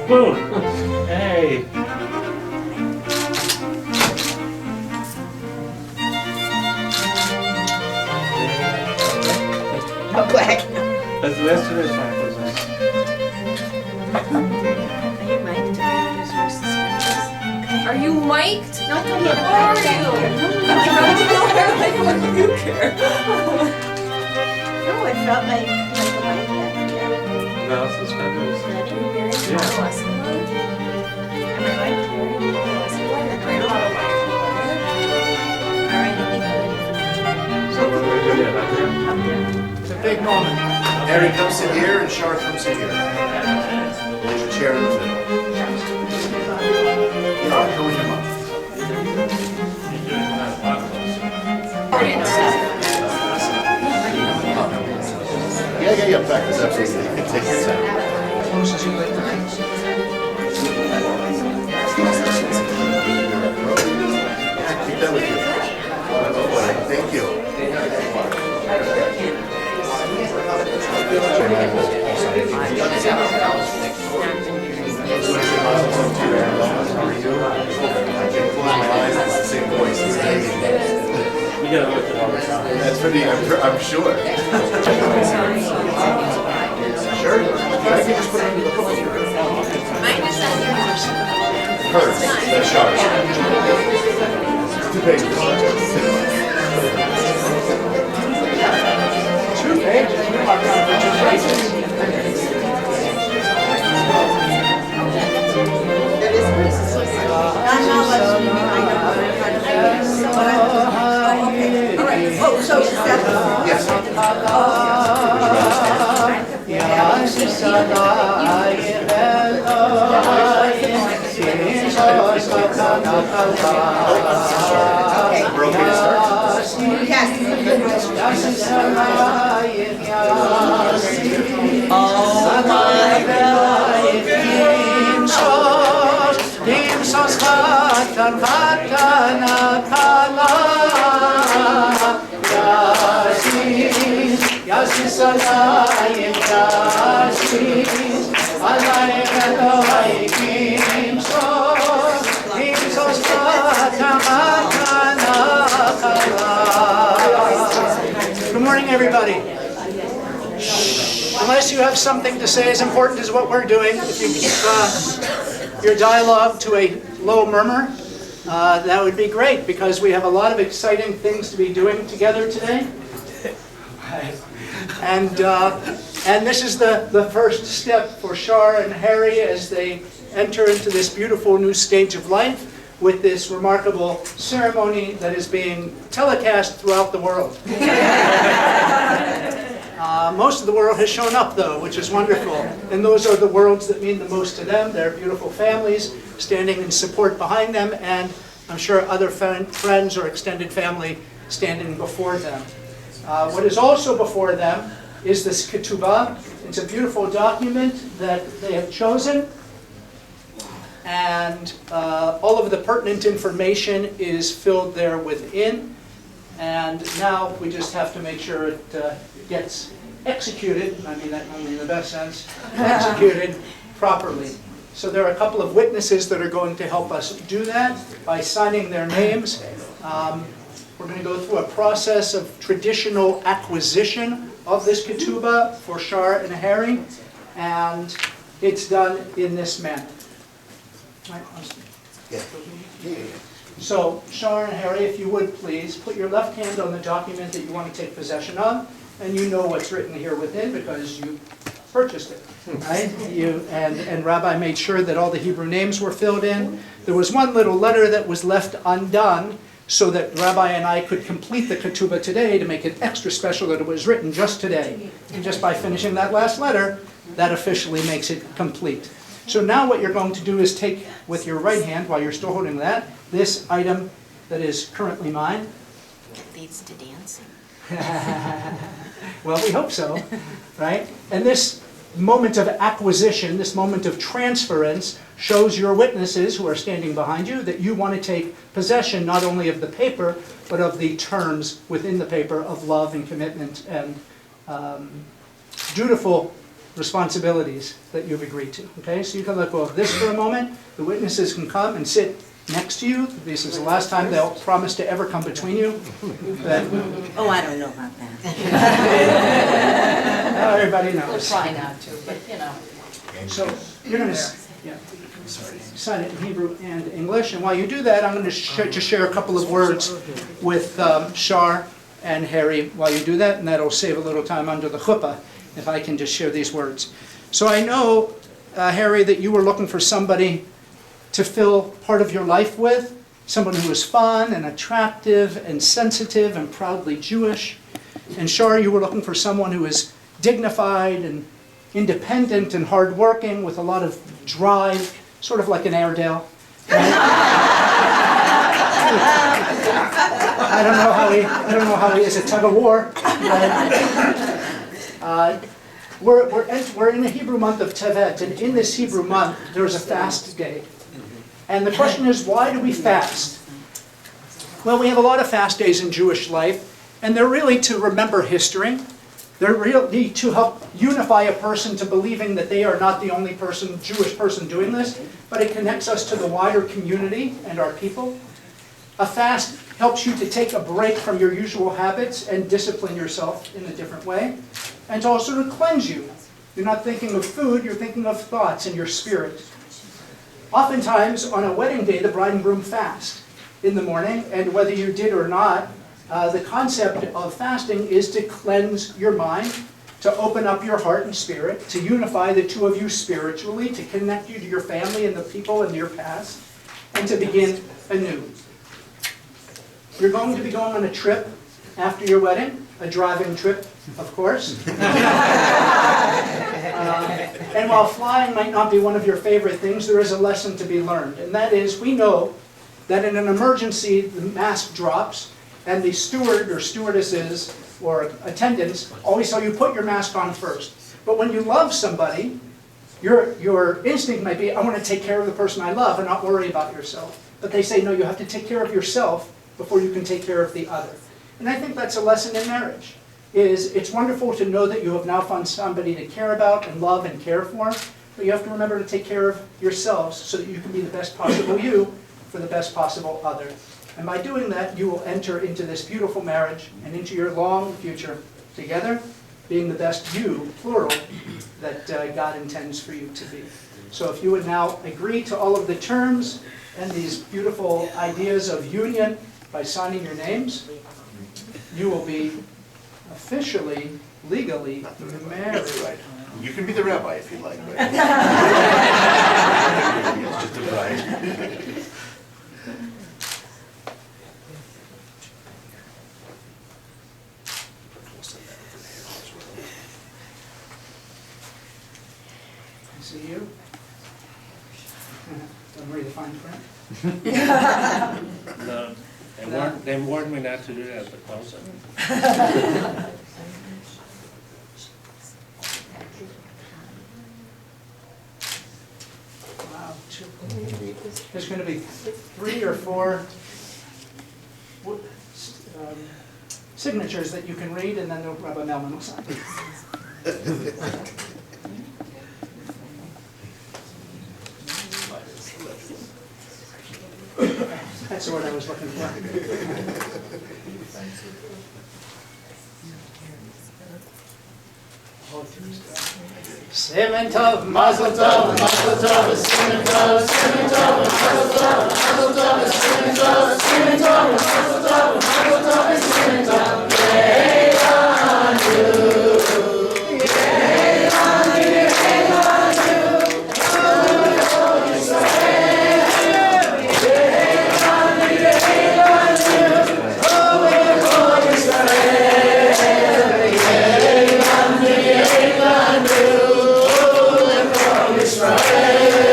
Woo! Hey! Okay. That's yesterday's my business. Are you mic'd? Not How are you? What do you care? No, it felt like a mic back here. No, suspenders. Yeah. Am I right? Alright, I think I'm ready So what do we do? Yeah, back there? for up there. It's a big moment. Harry comes in here and Shar comes in here. There's your chair in the middle. Yeah, I'll go with him up. Yeah, practice, absolutely. You can take your time. Close as you like to be. Keep that with you. Thank you. We gotta look at all the time. That's pretty, I'm sure. Sure. I can just put it under the book. Hers, that's Shar's. 2 pages. 2 pages. You're not down for 2 pages. Oh, so is that? Yes. We're okay to start? Good morning, everybody. Unless you have something to say as important as what we're doing, if you keep your dialogue to a low murmur, that would be great, because we have a lot of exciting things to be doing together today. And this is the first step for Shar and Harry as they enter into this beautiful new stage of life with this remarkable ceremony that is being telecast throughout the world. Most of the world has shown up, though, which is wonderful. And those are the worlds that mean the most to them. Their beautiful families standing in support behind them, and I'm sure other friends or extended family standing before them. What is also before them is this ketubah. It's a beautiful document that they have chosen, and all of the pertinent information is filled there within. And now we just have to make sure it gets executed, I mean that only in the best sense, executed properly. So there are a couple of witnesses that are going to help us do that by signing their names. We're going to go through a process of traditional acquisition of this ketubah for Shar and Harry, and it's done in this manner. So, Shar and Harry, if you would please, put your left hand on the document that you want to take possession of, and you know what's written here within because you purchased it, right? And Rabbi made sure that all the Hebrew names were filled in. There was one little letter that was left undone so that Rabbi and I could complete the ketubah today to make it extra special that it was written just today. And just by finishing that last letter, that officially makes it complete. So now what you're going to do is take with your right hand, while you're still holding that, this item that is currently mine. It leads to dancing. Well, we hope so, right? And this moment of acquisition, this moment of transference, shows your witnesses who are standing behind you that you want to take possession not only of the paper, but of the terms within the paper of love and commitment and dutiful responsibilities that you've agreed to. Okay, so you can let go of this for a moment. The witnesses can come and sit next to you. This is the last time they'll promise to ever come between you. Oh, I don't know about that. Everybody We'll knows. try not to, but you know. So you're going to sign it in Hebrew and English. And while you do that, I'm going to just share a couple of words with Shar and Harry while you do that, and that'll save a little time under the chuppah if I can just share these words. So I know, Harry, that you were looking for somebody to fill part of your life with, someone who is fun and attractive and sensitive and proudly Jewish. And Shar, you were looking for someone who is dignified and independent and hardworking with a lot of drive, sort of like an Airedale. Right? I don't know how he is a tug of war. We're in the Hebrew month of Tevet, and in this Hebrew month, there's a fast day. And the question is, why do we fast? Well, we have a lot of fast days in Jewish life, and they're really to remember history. They're really to help unify a person to believing that they are not the only person, Jewish person doing this, but it connects us to the wider community and our people. A fast helps you to take a break from your usual habits and discipline yourself in a different way, and to also to cleanse you. You're not thinking of food, you're thinking of thoughts in your spirit. Oftentimes, on a wedding day, the bride and groom fast in the morning, and whether you did or not, the concept of fasting is to cleanse your mind, to open up your heart and spirit, to unify the two of you spiritually, to connect you to your family and the people in your past, and to begin anew. You're going to be going on a trip after your wedding, a driving trip, of course. And while flying might not be one of your favorite things, there is a lesson to be learned. And that is, we know that in an emergency, the mask drops, and the steward or stewardesses or attendants always tell you put your mask on first. But when you love somebody, your instinct might be, I want to take care of the person I love and not worry about yourself. But they say, no, you have to take care of yourself before you can take care of the other. And I think that's a lesson in marriage. It's wonderful to know that you have now found somebody to care about and love and care for, but you have to remember to take care of yourselves so that you can be the best possible you for the best possible other. And by doing that, you will enter into this beautiful marriage and into your long future together, being the best you, plural, that God intends for you to be. So if you would now agree to all of the terms and these beautiful ideas of union by signing your names, you will be officially, legally married. You can be the rabbi if you like. But it's just a bride. I see you. Don't read the fine print. No, they warned me not to do that, but also. Wow. There's going to be 3 or 4 signatures that you can read, and then the Rabbi Melman will sign. That's the word I was looking for. Simen Tov, Mazel Tov, Mazel Tov, Simen Tov, Simen Tov, Mazel Tov, Mazel Tov, Simen Tov, Simen Tov, Mazel Tov, Mazel Tov, Simen Tov. Yeilanu, Yeilanu, Yeilanu, Kol Yisrael, Yeilanu, Yeilanu, Kol Yisrael, Yeilanu, Yeilanu, Kol Yisrael.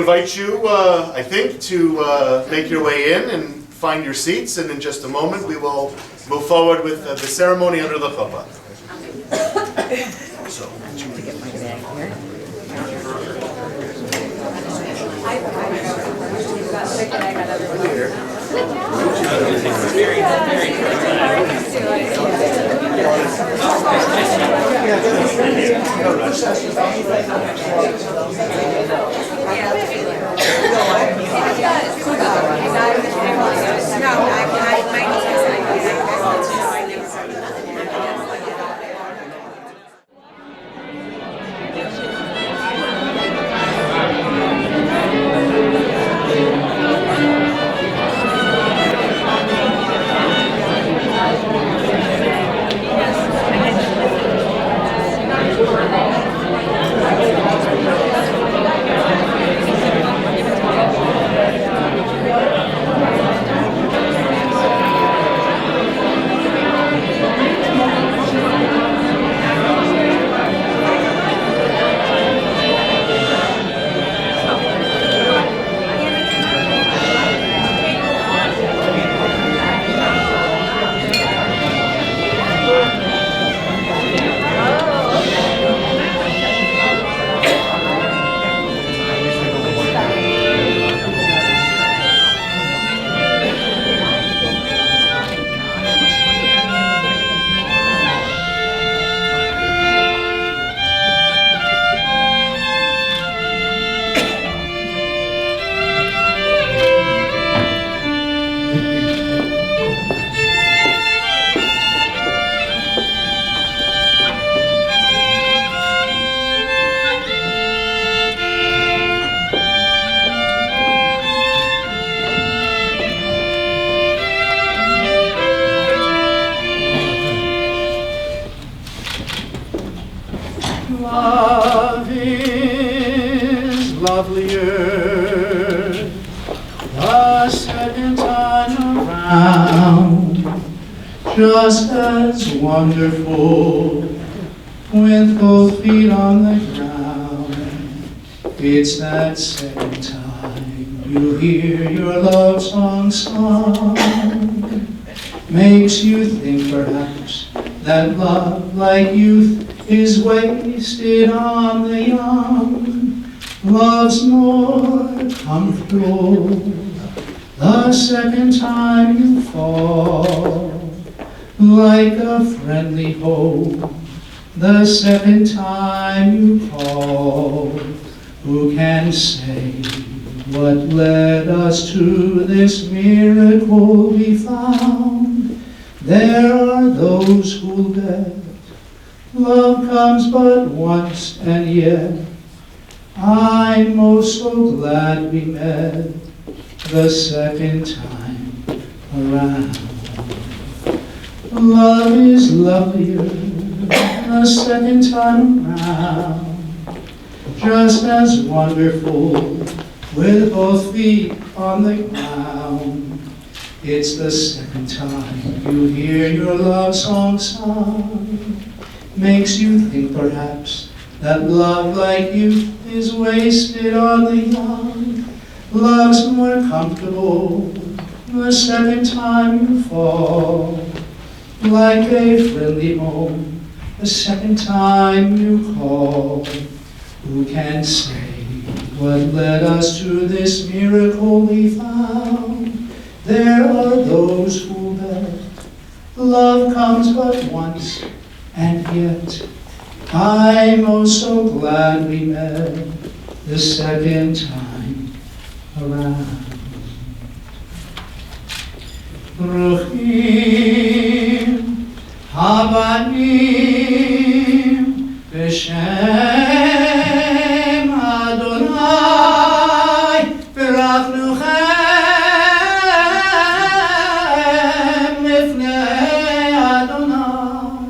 invite you, I think, to make your way in and find your seats, and in just a moment we will move forward with the ceremony under the chuppah. So, Get my bag here. Love is lovelier the second time around, just as wonderful with both feet on the ground. It's that second time you hear your love song sung, makes you think perhaps that love like youth is wasted on the young. Love's more comfortable the second time you fall, like a friendly hope the second time you call. Who can say what led us to this miracle we found? There are those who'll bet love comes but once, and yet I'm oh so glad we met the second time around. Love is lovelier the second time around, just as wonderful with both feet on the ground. It's the second time you hear your love song sung, makes you think perhaps that love like you is wasted on the young. Love's more comfortable the second time you fall, like a friendly moan the second time you call. Who can say what led us to this miracle we found? There are those who bet love comes but once, and yet I'm oh so glad we met the second time around. Ruchim habanim b'shem Adonai v'rachnuchem lifnei Adonai.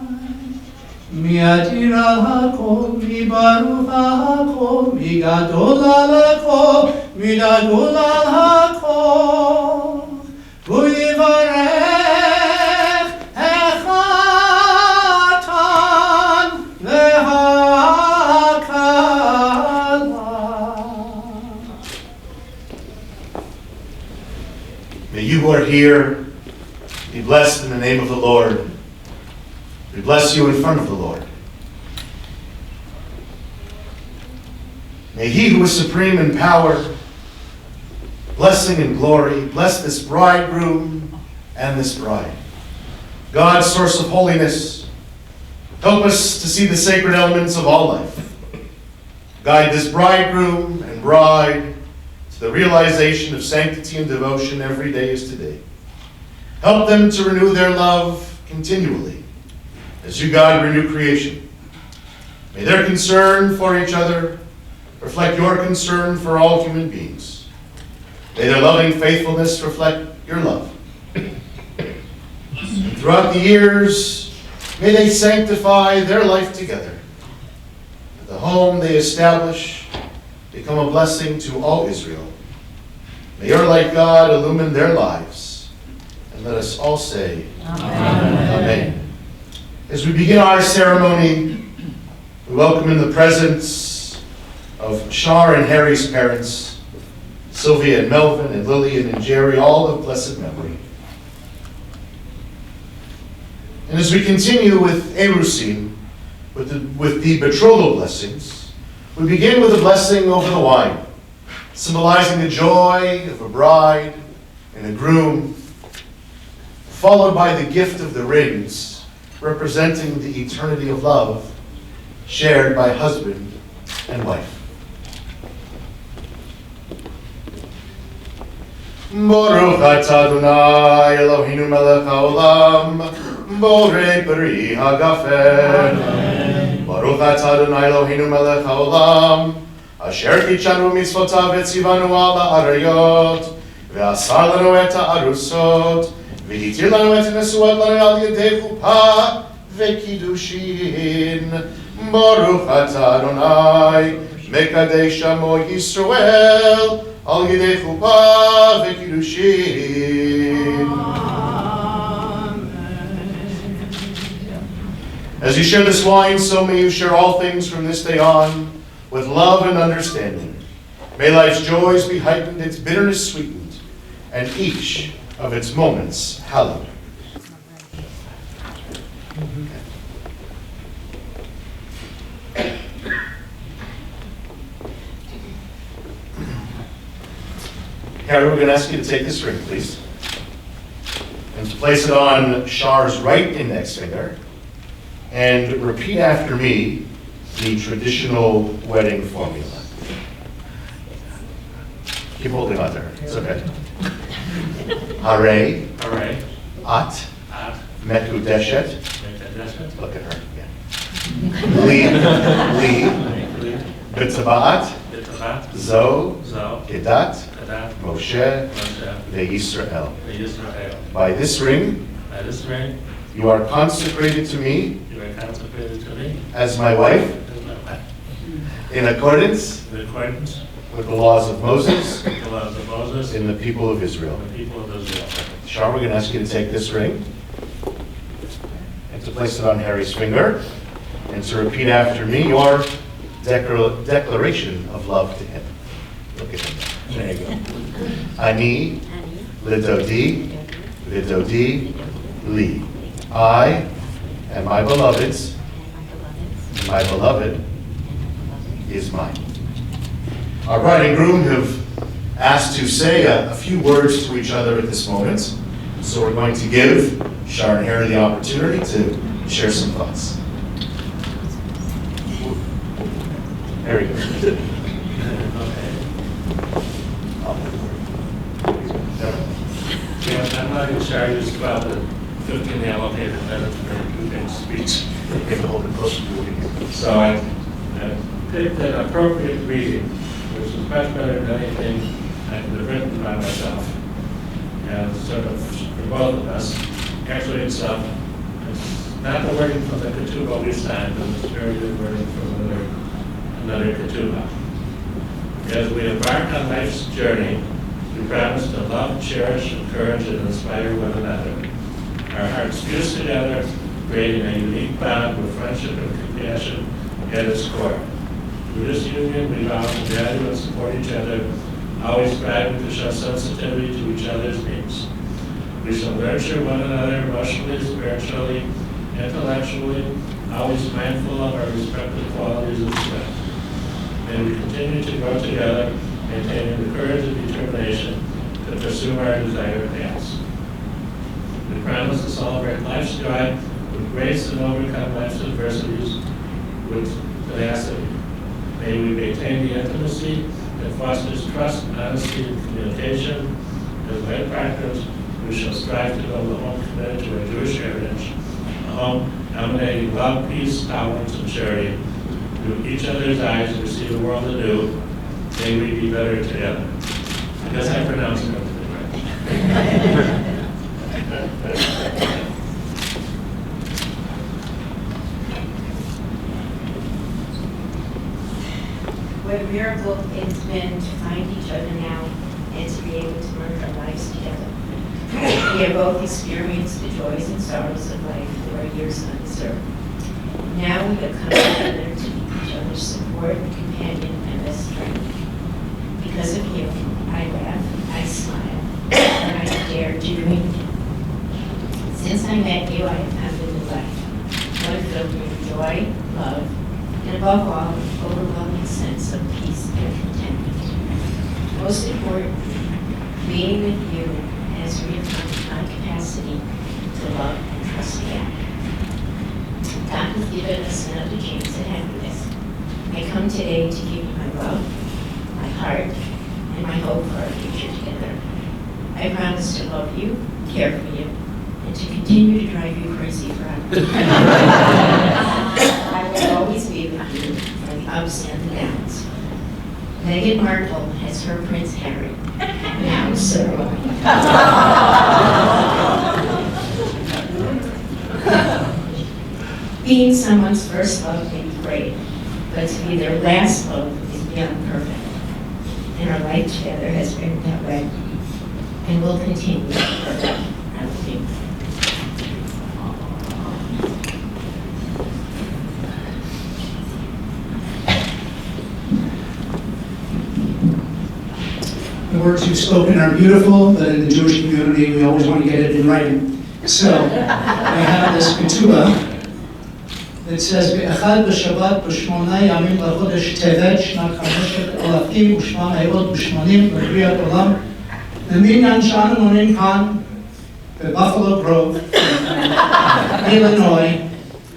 Mi'atir al hakol, mi'baruch hakol, mi'gadol al hakol, mi'dagol al hakol, v'yivarech echatan v'ha'achar. May you who are here be blessed in the name of the Lord. We bless you in front of the Lord. May he who is supreme in power, blessing and glory, bless this bridegroom and this bride. God, source of holiness, help us to see the sacred elements of all life. Guide this bridegroom and bride to the realization of sanctity and devotion every day is today. Help them to renew their love continually as you, God, renew creation. May their concern for each other reflect your concern for all human beings. May their loving faithfulness reflect your love. And throughout the years, may they sanctify their life together. The home they establish become a blessing to all Israel. May your light, God, illumine their lives. And let us all say, Amen. Amen. As we begin our ceremony, we welcome in the presence of Shar and Harry's parents, Sylvia and Melvin and Lillian and Jerry, all of blessed memory. And as we continue with Erusin, with the betrothal blessings, we begin with a blessing over the wine, symbolizing the joy of a bride and a groom, followed by the gift of the rings, representing the eternity of love shared by husband and wife. Baruch atah Adonai Eloheinu melech haolam, borei peri hagafen. Baruch atah Adonai Eloheinu melech haolam, asher kichanu mitzvotav etzivanu ala arayot, ve'asar lanu et ha'arusot, ve'hitir lanu et nesuot lanu al yedei chuppah ve'kiddushin. Baruch atah Adonai mekadesh amo Yisrael, al yedei chuppah ve'kiddushin. As you share this wine, so may you share all things from this day on with love and understanding. May life's joys be heightened, its bitterness sweetened, and each of its moments hallowed. Harry, we're going to ask you to take this ring, please, and to place it on Shar's right index finger, and repeat after me the traditional wedding formula. Keep holding on to her. It's okay. Hare, Hooray. at, At. mekudeshet. Mekudeshet. Look at her. Yeah. Li, b'tabat, Bitabat. zo, Zo. kedat, Kadat. Moshe, Moshe. ve'Yisrael. Yisrael. By this ring, By this ring, you are consecrated to me you are consecrated to me as my wife as my wife, in accordance in accordance with the laws of Moses with the laws of Moses and the people of Israel. and the people of Israel. Shar, we're going to ask you to take this ring and to place it on Harry's finger and to repeat after me your declaration of love to him. Look at him. There you go. Ani lidodi lidodi li. I and my beloved's, my beloved is mine. Our bride and groom have asked to say a few words to each other at this moment. So we're going to give Shar and Harry the opportunity to share some thoughts. There we go. Yeah, I'm not even sure I used about the 15 allocated minutes for a two-minute speech. You have to hold it close to you. So I picked an appropriate reading, which is much better than anything I could have written by myself. And sort of, for both of us, actually it's not the wording from the ketubah we signed, but it's very good wording from another ketubah. As we embark on life's journey, we promise to love, cherish, encourage, and inspire one another. Our hearts fuse together, creating a unique bond with friendship and compassion at its core. Through this union, we vow to value and support each other, always striving to show sensitivity to each other's needs. We shall nurture one another emotionally, spiritually, intellectually, always mindful of our respective qualities of strength. May we continue to grow together, maintaining the courage and determination to pursue our desired paths. We promise to celebrate life's joy with grace and overcome life's adversities with tenacity. May we maintain the intimacy that fosters trust, honesty, and communication. As lay partners, we shall strive to build a home committed to our Jewish heritage, a home emanating love, peace, tolerance, and charity. Through each other's eyes, we see the world anew. May we be better together. I guess I pronounced everything right. What a miracle it's been to find each other now and to be able to learn our lives together. We have both experienced the joys and sorrows of life through our years on this earth. Now we have come together to be each other's support, companion, and best friend. Because of you, I laugh, I smile, and I dare to dream. Since I met you, I have found a new life. One filled with joy, love, and above all, an overwhelming sense of peace and contentment. Most important, being with you has reaffirmed my capacity to love and trust again. God has given us another chance at happiness. I come today to give you my love, my heart, and my hope for our future together. I promise to love you, care for you, and to continue to drive you crazy forever. I will always be with you for the ups and the downs. Meghan Markle has her Prince Harry. Now, so do I. Being someone's first love may be great, but to be their last love is beyond perfect. And our life together has been that way, and will continue forever. I love you. The words you've spoken are beautiful, but in the Jewish community, we always want to get it in writing. So I have this ketubah that says, "Be'echad b'Shabbat b'shmona yamim l'chodesh tevet shנת chameshet alafim u'shma me'ot b'shmonim b'briat olam leminyan shanu nonin kan beBuffalo Grove, Illinois.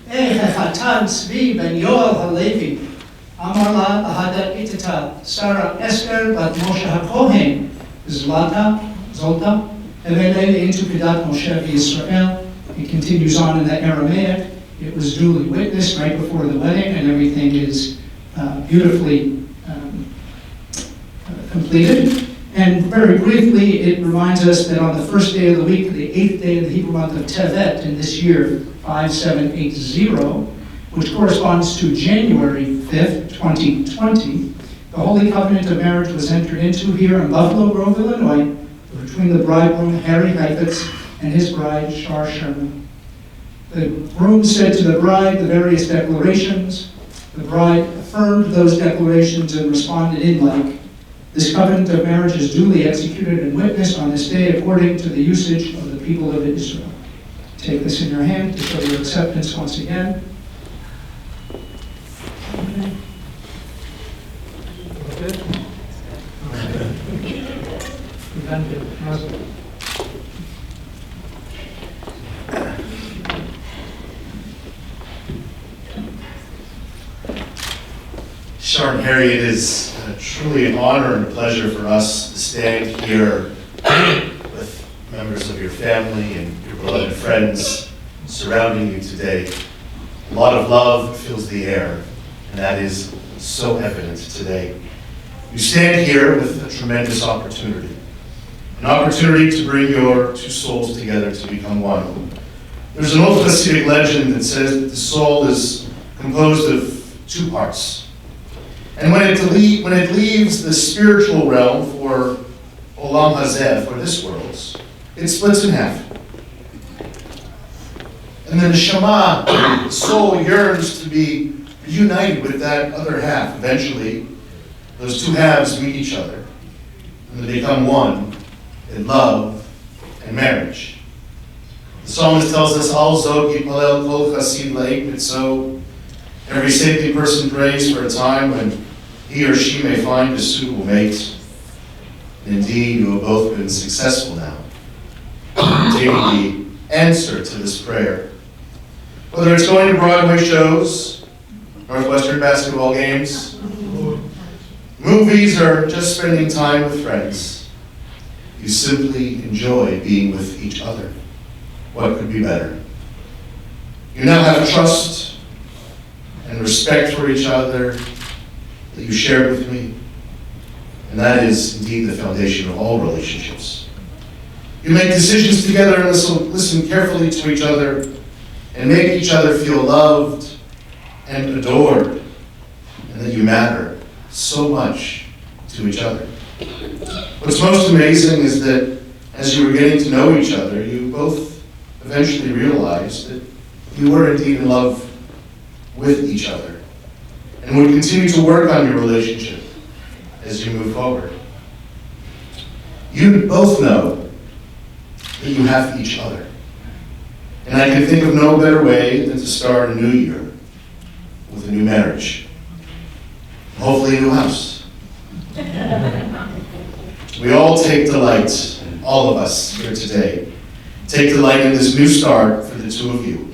Echechatan Tzvi ben Yoel Halevi Amar la Ahadat Itita Sarah Esther bat Moshe HaKohen Zolta Evelele into Kedat Moshe Yisrael." It continues on in the Aramaic. It was duly witnessed right before the wedding, and everything is beautifully completed. And very briefly, it reminds us that on the first day of the week, the 8th day of the Hebrew month of Tevet in this year, 5780, which corresponds to January 5th, 2020, the Holy Covenant of Marriage was entered into here in Buffalo Grove, Illinois, between the bridegroom, Harry Heifetz, and his bride, Shar Sherman. The groom said to the bride the various declarations. The bride affirmed those declarations and responded in like. This covenant of marriage is duly executed and witnessed on this day according to the usage of the people of Israel. Take this in your hand to show your acceptance once again. Good. Shar and Harry, it is truly an honor and a pleasure for us to stand here with members of your family and your beloved friends surrounding you today. A lot of love fills the air, and that is so evident today. You stand here with a tremendous opportunity, an opportunity to bring your two souls together to become one. There's an old Hasidic legend that says that the soul is composed of two parts. And when it leaves the spiritual realm for Olam Hazeh, for this world, it splits in half. And the neshama, the soul, yearns to be united with that other half. Eventually, those two halves meet each other, and they become one in love and marriage. The psalmist tells us, Al zog yipalel kol chasid la'ik mitzo. Every saintly person prays for a time when he or she may find a suitable mate. And indeed, you have both been successful now in obtaining the answer to this prayer. Whether it's going to Broadway shows, Northwestern basketball games, movies, or just spending time with friends, you simply enjoy being with each other. What could be better? You now have trust and respect for each other that you shared with me. And that is indeed the foundation of all relationships. You make decisions together and listen carefully to each other and make each other feel loved and adored, and that you matter so much to each other. What's most amazing is that as you were getting to know each other, you both eventually realized that you were indeed in love with each other and would continue to work on your relationship as you move forward. You both know that you have each other. And I can think of no better way than to start a new year with a new marriage. Hopefully a new house. We all take delight, all of us here today, take delight in this new start for the two of you.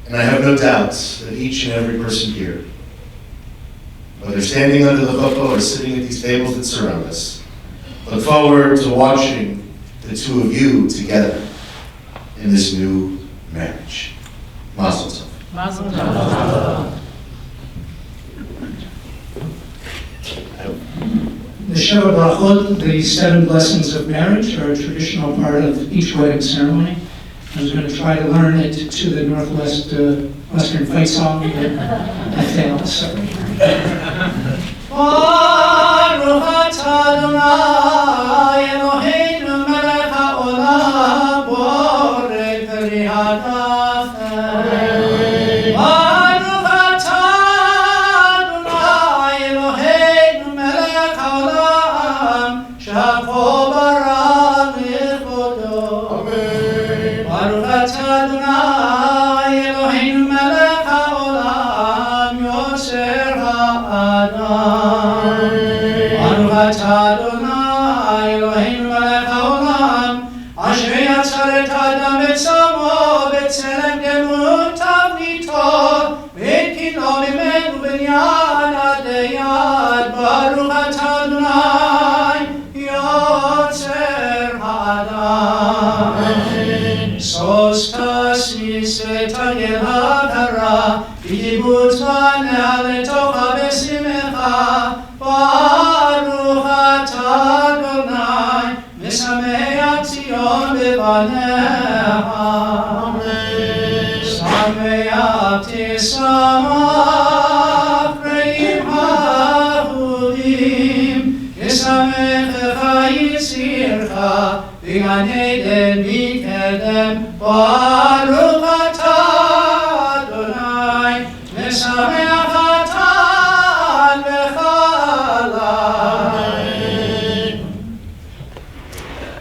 And I have no doubts that each and every person here, whether standing under the chuppah or sitting at these tables that surround us, look forward to watching the two of you together in this new marriage. Mazel tov. Mazel tov. The Shar Brachot, the 7 blessings of marriage, are a traditional part of each wedding ceremony. I was going to try to learn it to the Western fight song, but I failed, so. Baruch atah Adonai Eloheinu melech haolam borei peri hadafen. Baruch atah Adonai Eloheinu melech haolam shehafo bara lichodo. Amen. Baruch atah Adonai Eloheinu melech haolam yoser ha'adam. Baruch atah Adonai Eloheinu melech haolam asher yatzar et ha'adam betzamo b'tzelem demut tavnito v'kilo mimenu binyan ad yad. Baruch atah Adonai yotzer ha'adam. Sostas niseta yelahara v'dibut v'neh letocha b'simecha. Baruch atah Adonai mesameach Zion bebaneha. Sameach tisamach reim ha'ahudim kesamechecha yitzircha v'gan eden mikedem. Baruch atah Adonai mesameach atan v'chalal.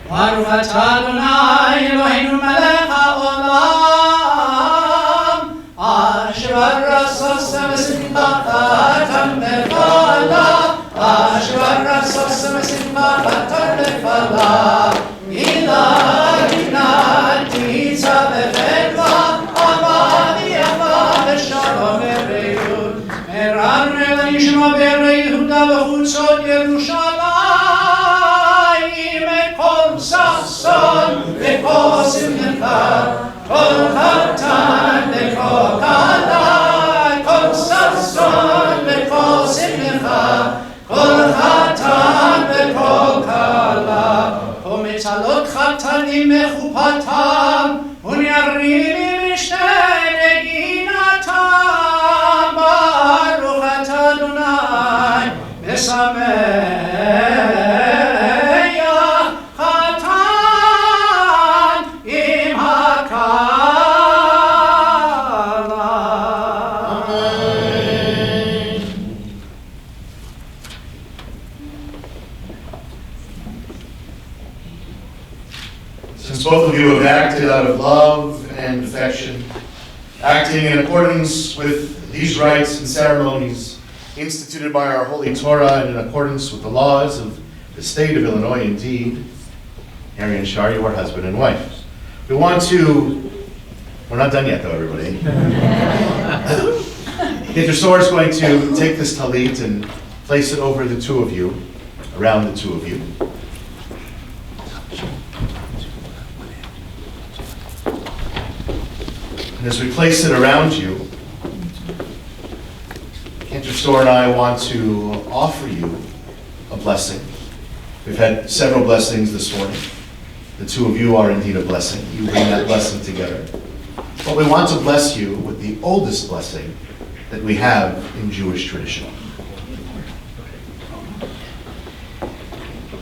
Baruch atah Adonai Eloheinu melech haolam asher barasosem v'simchatan b'chalal. Asher barasosem v'simchatan b'chalal. Milah yimnat titza b'chedva ava v'yava v'shalom v'reiyut. Meran elishma b'rei Yehuda v'chutzot Yerushalayim ekol sason v'kol simcha kol chatan v'kol kala kol sason v'kol simcha kol chatan v'kol kala u'mitzalot chatanim mechupatam u'nyarim mishtei neginatam. Baruch atah Adonai mesameach chatan im hakala. So Since both of you have acted out of love and affection, acting in accordance with these rites and ceremonies instituted by our Holy Torah and in accordance with the laws of the state of Illinois, indeed, Harry and Shar, you are husband and wife. We want to, we're not done yet though, everybody. The intercessor is going to take this talit and place it over the two of you, around the two of you. And as we place it around you, Interstore and I want to offer you a blessing. We've had several blessings this morning. The two of you are indeed a blessing. You bring that blessing together. But we want to bless you with the oldest blessing that we have in Jewish tradition.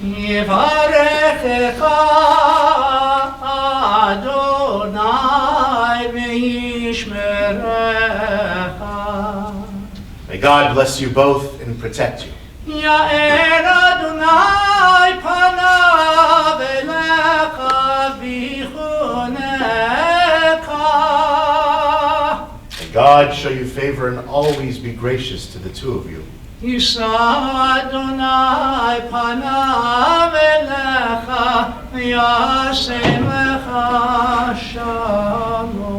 Yivarechecha Adonai v'yishmerecha. May God bless you both and protect you. Ya'er Adonai panav elecha v'chunecha. May God show you favor and always be gracious to the two of you. Yisa Adonai panav elecha v'yasem lecha shalom.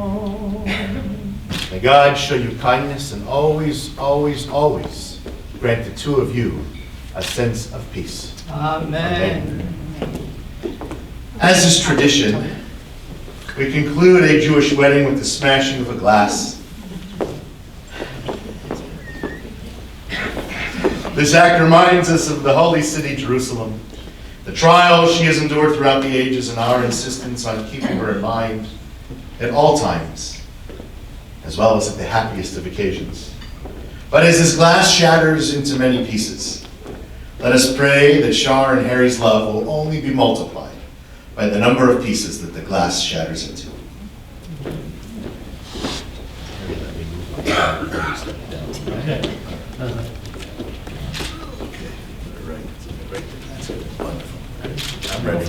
May God show you kindness and always, always, always grant the two of you a sense of peace. Amen. As is tradition, we conclude a Jewish wedding with the smashing of a glass. This act reminds us of the holy city, Jerusalem, the trials she has endured throughout the ages, and our insistence on keeping her in mind at all times, as well as at the happiest of occasions. But as this glass shatters into many pieces, let us pray that Shar and Harry's love will only be multiplied by the number of pieces that the glass shatters into. I'm ready.